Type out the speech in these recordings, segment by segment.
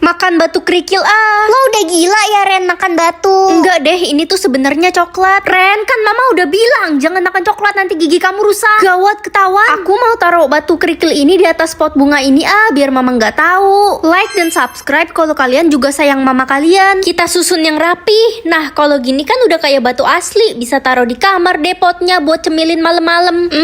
Makan batu kerikil ah. Lo udah gila ya Ren makan batu? Enggak deh, ini tuh sebenarnya coklat. Ren, kan mama udah bilang jangan makan coklat, nanti gigi kamu rusak. Gawat ketahuan. Aku mau taruh batu kerikil ini di atas pot bunga ini biar mama nggak tahu. Like dan subscribe kalau kalian juga sayang mama kalian. Kita susun yang rapi. Nah, kalau gini kan udah kayak batu asli, bisa taruh di kamar deh potnya buat cemilin malam-malam.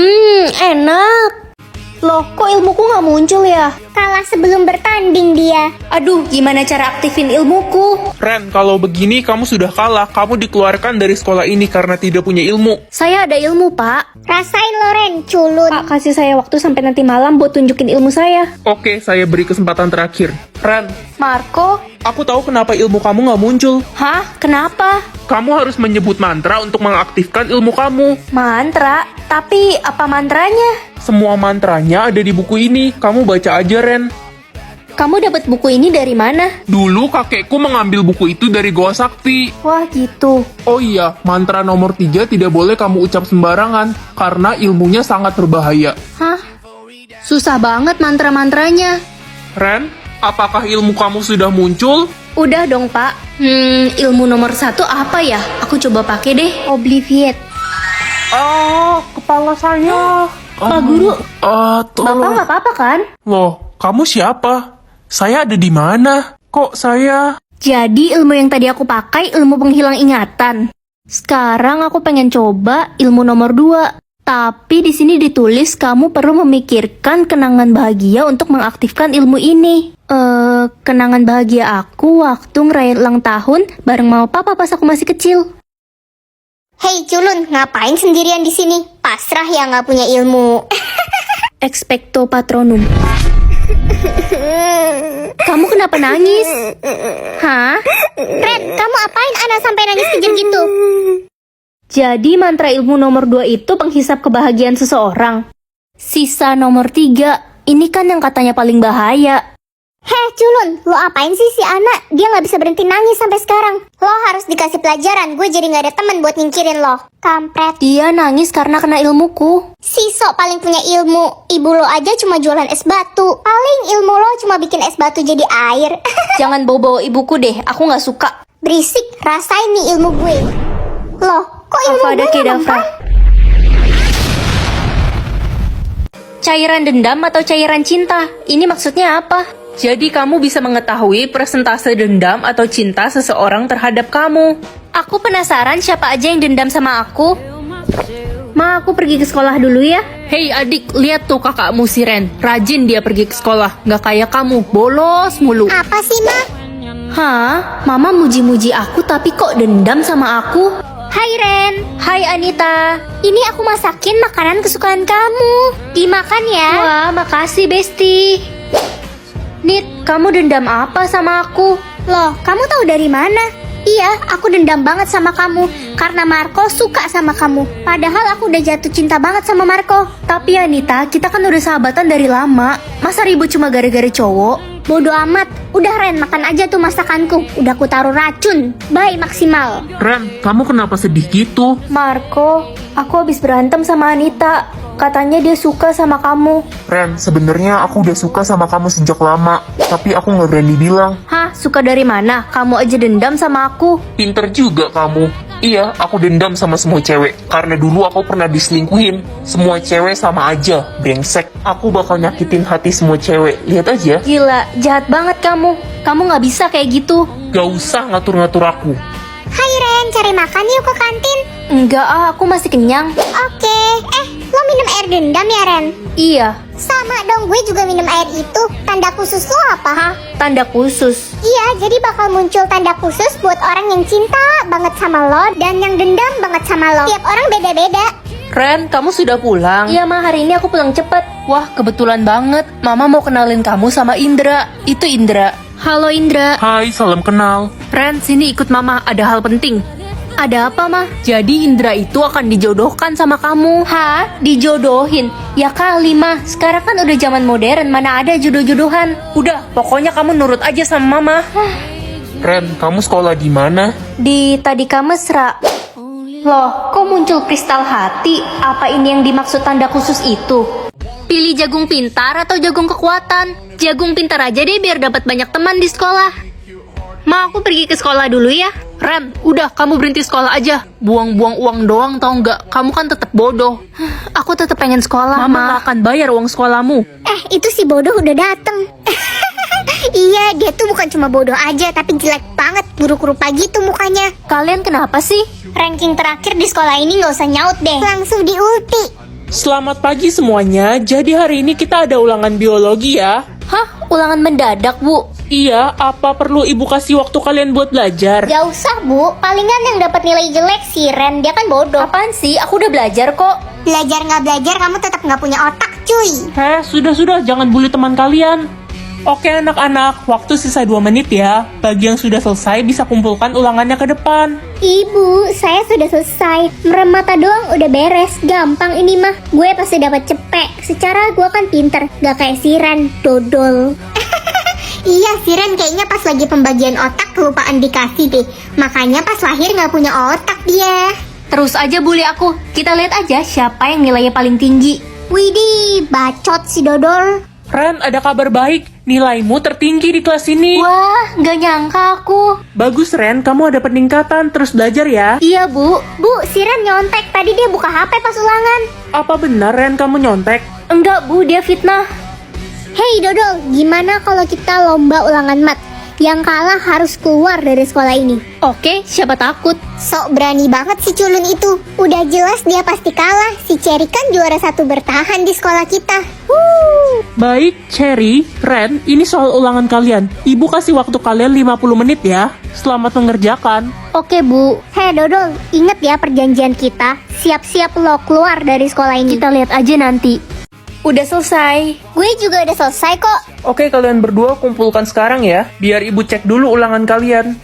Enak. Loh, kok ilmuku nggak muncul ya? Kalah sebelum bertanding dia. Aduh, gimana cara aktifin ilmuku? Ren, kalau begini kamu sudah kalah. Kamu dikeluarkan dari sekolah ini karena tidak punya ilmu. Saya ada ilmu, Pak. Rasain lo Ren, culun. Pak, kasih saya waktu sampai nanti malam buat tunjukin ilmu saya. Oke, saya beri kesempatan terakhir. Ren, Marco? aku tahu kenapa ilmu kamu nggak muncul. Hah? Kenapa? Kamu harus menyebut mantra untuk mengaktifkan ilmu kamu. Mantra? Tapi apa mantranya? Semua mantranya ada di buku ini. Kamu baca aja, Ren. Kamu dapat buku ini dari mana? Dulu kakekku mengambil buku itu dari Goa Sakti. Wah, gitu. Oh iya, mantra nomor 3 tidak boleh kamu ucap sembarangan, karena ilmunya sangat berbahaya. Hah? Susah banget mantra-mantranya. Ren, apakah ilmu kamu sudah muncul? Udah dong, Pak. Ilmu nomor 1 apa ya? Aku coba pakai deh. Obliviate. Kepala saya. Pak Guru, Bapak Tolong. nggak apa-apa kan? Loh, kamu siapa? Saya ada di mana? Kok saya... Jadi ilmu yang tadi aku pakai ilmu penghilang ingatan. Sekarang aku pengen coba ilmu nomor 2. Tapi di sini ditulis kamu perlu memikirkan kenangan bahagia untuk mengaktifkan ilmu ini. Kenangan bahagia aku waktu ngerayain ulang tahun bareng mama papa pas aku masih kecil. Hei culun, ngapain sendirian di sini? Pasrah ya nggak punya ilmu. Expecto patronum. Kamu kenapa nangis? Hah? Ren, kamu apain anak sampai nangis kejam gitu? Jadi mantra ilmu nomor 2 itu penghisap kebahagiaan seseorang. Sisa nomor 3, ini kan yang katanya paling bahaya. Heh culun, lo apain sih si anak? Dia nggak bisa berhenti nangis sampai sekarang. Lo harus dikasih pelajaran, gue jadi nggak ada teman buat nyingkirin lo. Kampret. Dia nangis karena kena ilmuku. Si sok paling punya ilmu. Ibu lo aja cuma jualan es batu. Paling ilmu lo cuma bikin es batu jadi air. Jangan bawa-bawa ibuku deh, aku nggak suka. Berisik, rasain nih ilmu gue. Loh, kok ilmu Avada gue Kedavra. mempan? Cairan dendam atau cairan cinta? Ini maksudnya apa? Jadi kamu bisa mengetahui persentase dendam atau cinta seseorang terhadap kamu. Aku penasaran siapa aja yang dendam sama aku. Ma, aku pergi ke sekolah dulu ya. Hei adik, lihat tuh kakakmu si Ren. Rajin dia pergi ke sekolah. Nggak kayak kamu, bolos mulu. Apa sih, Ma? Hah? Mama muji-muji aku tapi kok dendam sama aku? Hai Ren. Hai Anita. Ini aku masakin makanan kesukaan kamu. Dimakan ya. Wah, makasih Besti. Nit, kamu dendam apa sama aku? Loh, kamu tahu dari mana? Iya, aku dendam banget sama kamu karena Marco suka sama kamu. Padahal aku udah jatuh cinta banget sama Marco. Tapi Anita, kita kan udah sahabatan dari lama. Masa ribut cuma gara-gara cowok? Bodoh amat. Udah Ren, makan aja tuh masakanku. Udah aku taruh racun. Bye maksimal. Ren, kamu kenapa sedih gitu? Marco, aku habis berantem sama Anita. Katanya dia suka sama kamu. Ren, sebenarnya aku udah suka sama kamu sejak lama. Tapi aku nggak berani bilang. Hah, suka dari mana? Kamu aja dendam sama aku. Pinter juga kamu. Iya, aku dendam sama semua cewek. Karena dulu aku pernah diselingkuhin. Semua cewek sama aja, brengsek. Aku bakal nyakitin hati semua cewek. Lihat aja. Gila, jahat banget kamu. Kamu nggak bisa kayak gitu. Gak usah ngatur-ngatur aku. Hai Ren, cari makan yuk ke kantin. Enggak aku masih kenyang. Oke. Lo minum air dendam ya Ren? Iya. Sama dong, gue juga minum air itu. Tanda khusus lo apa? Hah? Tanda khusus? Iya, jadi bakal muncul tanda khusus buat orang yang cinta banget sama lo dan yang dendam banget sama lo. Tiap orang beda-beda. Ren, kamu sudah pulang? Iya Ma, hari ini aku pulang cepet. Wah, kebetulan banget. Mama mau kenalin kamu sama Indra. Itu Indra. Halo Indra. Hai, salam kenal. Ren, sini ikut Mama, ada hal penting. Ada apa Ma? Jadi Indra itu akan dijodohkan sama kamu. Hah? Dijodohin? Ya kali Ma, sekarang kan udah zaman modern, mana ada jodoh-jodohan. Udah, pokoknya kamu nurut aja sama Mama. Ren, kamu sekolah di mana? Di Tadika Mesra. Loh, kok muncul kristal hati? Apa ini yang dimaksud tanda khusus itu? Pilih jagung pintar atau jagung kekuatan? Jagung pintar aja deh biar dapat banyak teman di sekolah. Ma, aku pergi ke sekolah dulu ya. Ren, udah kamu berhenti sekolah aja. Buang-buang uang doang tau nggak? Kamu kan tetap bodoh. Aku tetap pengen sekolah. Mama nggak akan bayar uang sekolahmu. Itu si bodoh udah dateng. Iya, dia tuh bukan cuma bodoh aja, tapi jelek banget, buruk rupa gitu mukanya. Kalian kenapa sih? Ranking terakhir di sekolah ini nggak usah nyaut deh. Langsung di ulti. Selamat pagi semuanya, jadi hari ini kita ada ulangan biologi ya. Hah? Ulangan mendadak, Bu? Iya, apa perlu ibu kasih waktu kalian buat belajar? Gak usah, Bu. Palingan yang dapat nilai jelek si Ren, dia kan bodoh. Apaan sih? Aku udah belajar kok. Belajar nggak belajar, kamu tetap nggak punya otak, cuy. Sudah, jangan bully teman kalian. Oke anak-anak, waktu sisa 2 menit ya. Bagi yang sudah selesai bisa kumpulkan ulangannya ke depan. Ibu, saya sudah selesai. Merem mata doang udah beres. Gampang ini mah. Gue pasti dapat cepet. Secara gue kan pinter, gak kayak si Ren, dodol. Iya, si Ren kayaknya pas lagi pembagian otak kelupaan dikasih deh. Makanya pas lahir gak punya otak dia. Terus aja bully aku. Kita lihat aja siapa yang nilainya paling tinggi. Widih, bacot si dodol. Ren, ada kabar baik. Nilaimu tertinggi di kelas ini. Wah, nggak nyangka aku. Bagus Ren, kamu ada peningkatan. Terus belajar ya. Iya, Bu. Bu, si Ren nyontek. Tadi dia buka HP pas ulangan. Apa benar Ren kamu nyontek? Enggak, Bu. Dia fitnah. Hei dodol, gimana kalau kita lomba ulangan mat? Yang kalah harus keluar dari sekolah ini. Oke, siapa takut? Sok berani banget si culun itu. Udah jelas dia pasti kalah. Si Cherry kan juara 1 bertahan di sekolah kita. Baik, Cherry, Ren, ini soal ulangan kalian. Ibu kasih waktu kalian 50 menit ya. Selamat mengerjakan. Oke Bu. Hei dodol, inget ya perjanjian kita. Siap-siap lo keluar dari sekolah ini. Kita lihat aja nanti. Udah selesai. Gue juga udah selesai kok. Oke, kalian berdua kumpulkan sekarang ya. Biar ibu cek dulu ulangan kalian.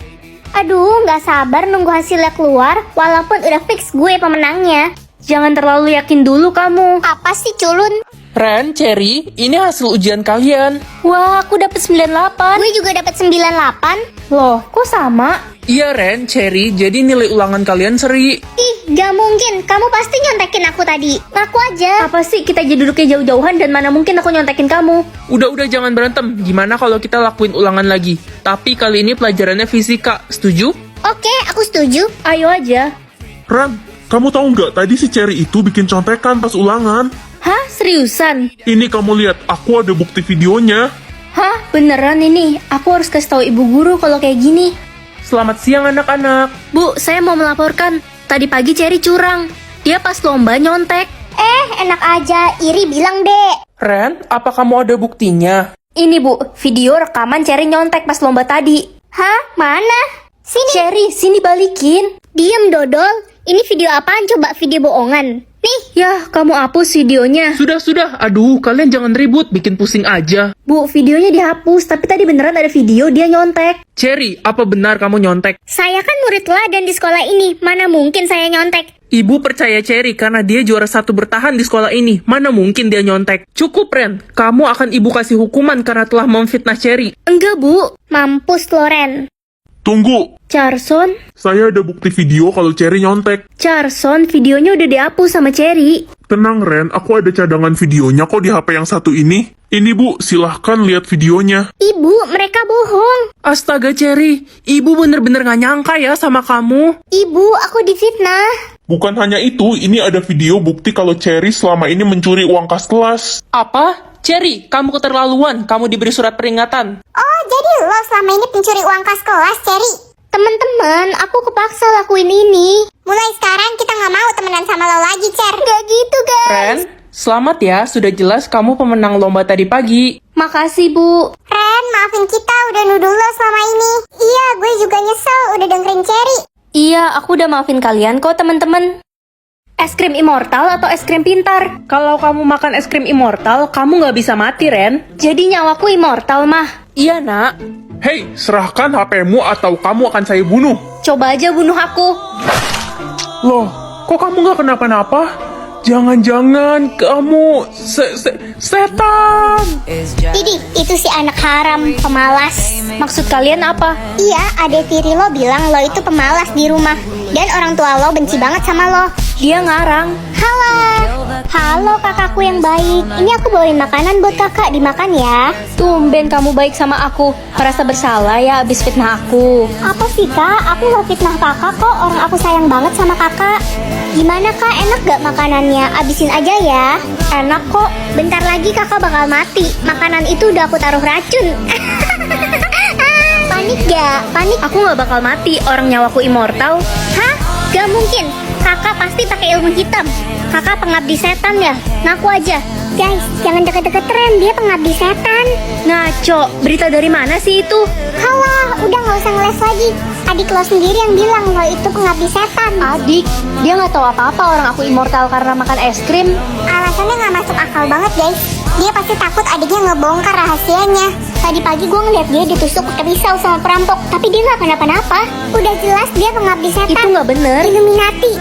Aduh, gak sabar nunggu hasilnya keluar. Walaupun udah fix gue pemenangnya. Jangan terlalu yakin dulu kamu. Apa sih culun? Ren, Cherry, ini hasil ujian kalian. Wah, aku dapet 98. Gue juga dapat 98. Loh, kok sama? Iya Ren, Cherry, jadi nilai ulangan kalian seri. Ih, gak mungkin. Kamu pasti nyontekin aku tadi. Ngaku aja. Apa sih kita jadi duduknya jauh-jauhan dan mana mungkin aku nyontekin kamu? Udah jangan berantem. Gimana kalau kita lakuin ulangan lagi? Tapi kali ini pelajarannya fisika. Setuju? Oke, aku setuju. Ayo aja. Ran, kamu tahu nggak tadi si Cherry itu bikin contekan pas ulangan? Hah? Seriusan? Ini kamu lihat, aku ada bukti videonya. Hah? Beneran ini? Aku harus kasih tahu ibu guru kalau kayak gini. Selamat siang anak-anak. Bu, saya mau melaporkan. Tadi pagi Cherry curang. Dia pas lomba nyontek. Enak aja. Iri bilang deh. Ren, apa kamu ada buktinya? Ini Bu, video rekaman Cherry nyontek pas lomba tadi. Hah? Mana? Sini. Cherry, sini balikin. Diem dodol. Ini video apaan coba? Video bohongan. Nih. Yah, kamu hapus videonya. Sudah. Aduh, kalian jangan ribut, bikin pusing aja. Bu, videonya dihapus, tapi tadi beneran ada video dia nyontek. Cherry, apa benar kamu nyontek? Saya kan murid teladan di sekolah ini. Mana mungkin saya nyontek? Ibu percaya Cherry karena dia juara 1 bertahan di sekolah ini. Mana mungkin dia nyontek? Cukup Ren, kamu akan ibu kasih hukuman karena telah memfitnah Cherry. Enggak, Bu. Mampus Loren. Tunggu, Carson, saya ada bukti video kalau Cherry nyontek. Carson, videonya udah dihapus sama Cherry. Tenang Ren, aku ada cadangan videonya kok di HP yang satu ini. Ini Bu, silahkan lihat videonya. Ibu, mereka bohong. Astaga Cherry, ibu bener-bener gak nyangka ya sama kamu. Ibu, aku difitnah. Bukan hanya itu, ini ada video bukti kalau Cherry selama ini mencuri uang kas kelas. Apa? Cherry, kamu keterlaluan, kamu diberi surat peringatan. Oh, jadi lo selama ini pencuri uang kas kelas, Cherry? Temen-temen, aku kepaksa lakuin ini. Mulai sekarang kita nggak mau temenan sama lo lagi, Cher. Gak gitu, guys. Ren, selamat ya, sudah jelas kamu pemenang lomba tadi pagi. Makasih, Bu. Ren, maafin kita udah nuduh lo selama ini. Iya, gue juga nyesel udah dengerin Cherry. Iya, aku udah maafin kalian kok, teman-teman. Es krim immortal atau es krim pintar? Kalau kamu makan es krim immortal, kamu gak bisa mati Ren. Jadi nyawaku immortal, mah. Iya nak. Hei, serahkan HP-mu atau kamu akan saya bunuh. Coba aja bunuh aku. Loh, kok kamu nggak kenapa-napa? Jangan-jangan kamu setan. Didi, itu si anak haram, pemalas. Maksud kalian apa? Iya, adek tiri lo bilang lo itu pemalas di rumah. Dan orang tua lo benci banget sama lo. Dia ngarang. Halo kakakku yang baik. Ini aku bawain makanan buat kakak, dimakan ya. Tumben kamu baik sama aku. Merasa bersalah ya abis fitnah aku. Apa sih kak? Aku gak fitnah kakak kok. Orang aku sayang banget sama kakak. Gimana kak? Enak gak makanannya? Abisin aja ya. Enak kok. Bentar lagi kakak bakal mati. Makanan itu udah aku taruh racun. Panik gak? Panik? Aku gak bakal mati, orang nyawaku immortal. Hah? Gak mungkin. Kakak pasti pakai ilmu hitam. Kakak pengabdi setan ya? Ngaku aja. Guys, jangan deket-deket Ren. Dia pengabdi setan. Ngaco, berita dari mana sih itu? Halah, udah gak usah ngeles lagi. Adik lo sendiri yang bilang lo itu pengabdi setan. Adik, dia nggak tahu apa-apa orang aku immortal karena makan es krim. Alasannya gak masuk akal banget guys. Dia pasti takut adiknya ngebongkar rahasianya. Tadi pagi gue ngeliat dia ditusuk pakai pisau sama perampok, tapi dia nggak kenapa-napa. Udah jelas dia pengabdi setan. Itu nggak bener. Illuminati.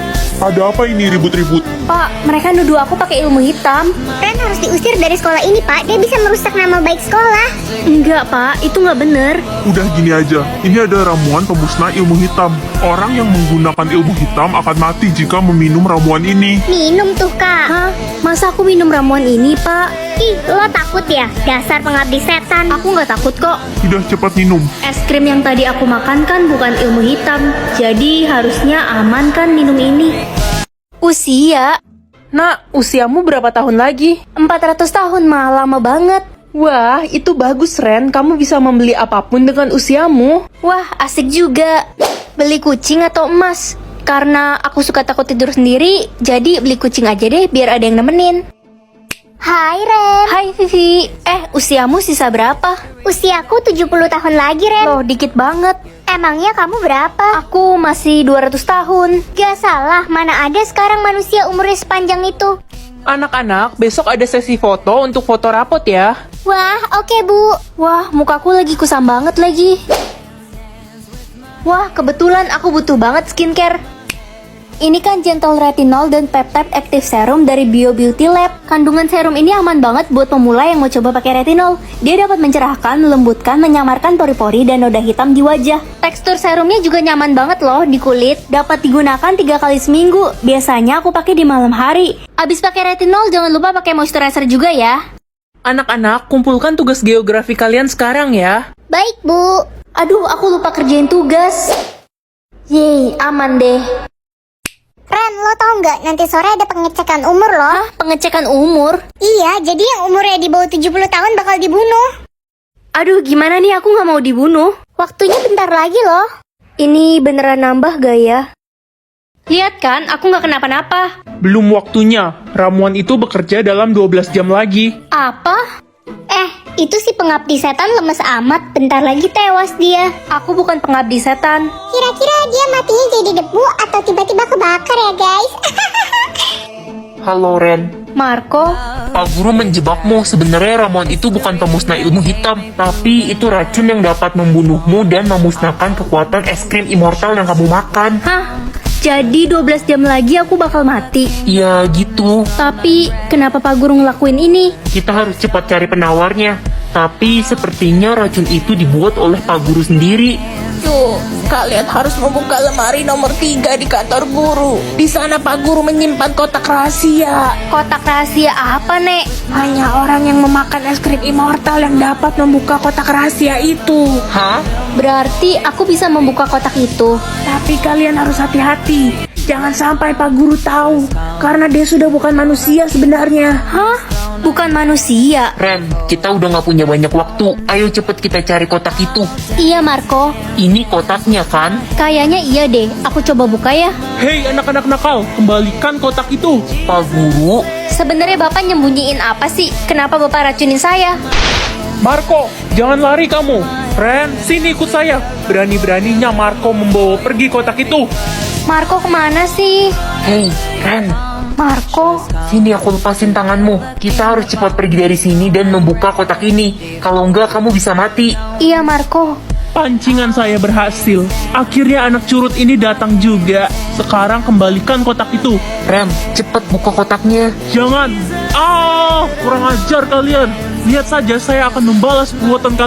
Ada apa ini ribut-ribut? Pak, mereka nuduh aku pakai ilmu hitam. Ren harus diusir dari sekolah ini pak. Dia bisa merusak nama baik sekolah. Enggak, Pak, itu nggak bener. Udah gini aja, ini ada ramuan pemusnah ilmu hitam. Orang yang menggunakan ilmu hitam akan mati jika meminum ramuan ini. Minum tuh kak. Hah? Masa aku minum ramuan ini, Pak? Ih, lo takut ya? Dasar pengabdi setan. Aku nggak takut kok. Sudah cepat minum. Es krim yang tadi aku makan kan bukan ilmu hitam. Jadi harusnya aman kan minum ini. Usia? Nak, usiamu berapa tahun lagi? 400 tahun mah lama banget. Wah, itu bagus, Ren. Kamu bisa membeli apapun dengan usiamu. Wah, asik juga. Beli kucing atau emas? Karena aku suka takut tidur sendiri, jadi beli kucing aja deh biar ada yang nemenin. Hai Ren. Hai Vivi, usiamu sisa berapa? Usiaku 70 tahun lagi Ren. Loh, dikit banget. Emangnya kamu berapa? Aku masih 200 tahun. Gak salah, mana ada sekarang manusia umurnya sepanjang itu. Anak-anak, besok ada sesi foto untuk foto rapot ya. Wah, oke bu. Wah, mukaku lagi kusam banget lagi. Wah, kebetulan aku butuh banget skincare. Ini kan Gentle Retinol dan Peptide Active Serum dari Bio Beauty Lab. Kandungan serum ini aman banget buat pemula yang mau coba pakai retinol. Dia dapat mencerahkan, melembutkan, menyamarkan pori-pori dan noda hitam di wajah. Tekstur serumnya juga nyaman banget loh di kulit. Dapat digunakan 3 kali seminggu. Biasanya aku pakai di malam hari. Abis pakai retinol jangan lupa pakai moisturizer juga ya. Anak-anak, kumpulkan tugas geografi kalian sekarang ya. Baik bu. Aduh, aku lupa kerjain tugas. Yeay, aman deh. Ren, lo tau nggak nanti sore ada pengecekan umur loh? Hah? Pengecekan umur? Iya, jadi yang umurnya di bawah 70 tahun bakal dibunuh. Aduh, gimana nih aku nggak mau dibunuh? Waktunya bentar lagi loh. Ini beneran nambah gak ya? Lihat kan, aku nggak kenapa-napa. Belum waktunya. Ramuan itu bekerja dalam 12 jam lagi. Apa? Itu si pengabdi setan lemes amat. Bentar lagi tewas dia. Aku bukan pengabdi setan. Kira-kira dia matinya jadi debu atau tiba-tiba kebakar ya guys? Halo Ren, Marco, Pak Guru menjebakmu. Sebenarnya ramuan itu bukan pemusnah ilmu hitam, tapi itu racun yang dapat membunuhmu dan memusnahkan kekuatan es krim immortal yang kamu makan. hah? Jadi 12 jam lagi aku bakal mati. Ya gitu, Tapi kenapa Pak Guru ngelakuin ini? kita harus cepat cari penawarnya. Tapi sepertinya racun itu dibuat oleh Pak Guru sendiri. Yuk, kalian harus membuka lemari nomor 3 di kantor guru. Di sana Pak Guru menyimpan kotak rahasia. Kotak rahasia apa, Nek? Hanya orang yang memakan es krim immortal yang dapat membuka kotak rahasia itu. Hah? Berarti aku bisa membuka kotak itu. Tapi kalian harus hati-hati. Jangan sampai Pak Guru tahu, karena dia sudah bukan manusia sebenarnya. Hah? Bukan manusia? Ren, kita udah gak punya banyak waktu. Ayo cepet kita cari kotak itu. Iya, Marco. Ini kotaknya kan? Kayaknya iya deh. Aku coba buka ya. Hei anak-anak nakal, kembalikan kotak itu. Pak Guru, Sebenarnya Bapak nyembunyiin apa sih? Kenapa Bapak racunin saya? Marco, jangan lari kamu. Ren, sini ikut saya. Berani-beraninya Marco membawa pergi kotak itu. Marco kemana sih? hei Ren, Marco, sini aku lepasin tanganmu. Kita harus cepat pergi dari sini dan membuka kotak ini. Kalau enggak kamu bisa mati. iya Marco. Pancingan saya berhasil. Akhirnya anak curut ini datang juga. Sekarang kembalikan kotak itu. Ren, cepat buka kotaknya. Jangan. Kurang ajar kalian. Lihat saja saya akan membalas perbuatan kalian.